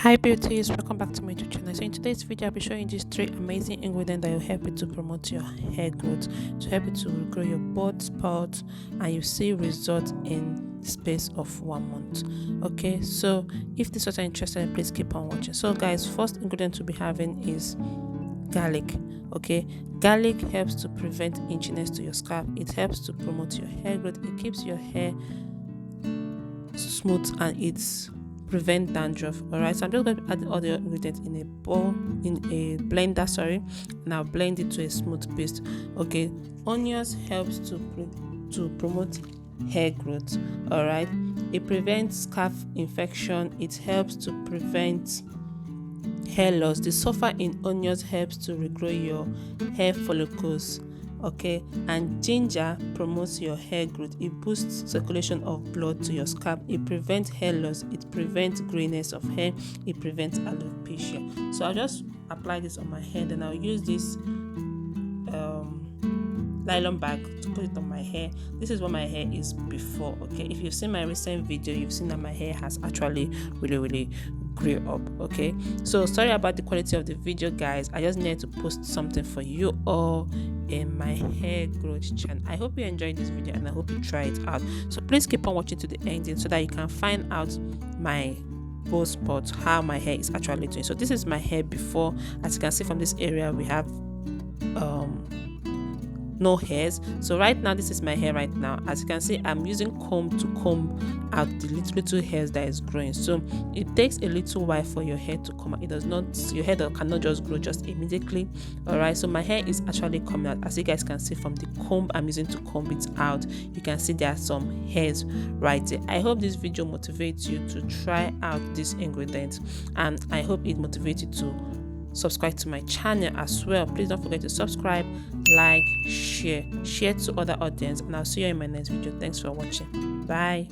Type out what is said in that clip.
Hi beauties, welcome back to my YouTube channel. So in today's video I'll be showing you these three amazing ingredients that will help you to promote your hair growth, to help you to grow your bald spot, and you see results in the space of 1 month. Okay, so if this is what you're interested in, please keep on watching. So guys, first ingredient to be having is garlic. Okay, garlic helps to prevent itchiness to your scalp. It helps to promote your hair growth. It keeps your hair smooth and it's prevent dandruff. All right, so I'm just going to add all the ingredients in a bowl, in a blender, sorry, and I'll blend it to a smooth paste. Okay, onions helps to promote hair growth. All right, it prevents scalp infection. It helps to prevent hair loss. The sulfur in onions helps to regrow your hair follicles. Okay, and ginger promotes your hair growth. It boosts circulation of blood to your scalp. It prevents hair loss. It prevents grayness of hair. It prevents alopecia. So I'll just apply this on my hair, then I'll use this nylon bag to put it on my hair. This is what my hair is before. Okay, if you've seen my recent video, you've seen that my hair has actually really grew up. Okay, so sorry about the quality of the video, guys. I just needed to post something for you all in my hair growth channel. I hope you enjoyed this video and I hope you try it out. So please keep on watching to the ending so that you can find out my bald spot, how my hair is actually doing. So this is my hair before. As you can see from this area, we have no hairs. So right now, this is my hair right now. As you can see, I'm using comb to comb out the little hairs that is growing. So it takes a little while for your hair to come out. It does not, your hair cannot just grow just immediately. All right, so my hair is actually coming out. As you guys can see from the comb I'm using to comb it out, you can see there are some hairs right there. I hope this video motivates you to try out this ingredient, and I hope it motivates you to subscribe to my channel as well. Please don't forget to subscribe, like, share to other audience, and I'll see you in my next video. Thanks for watching. Bye.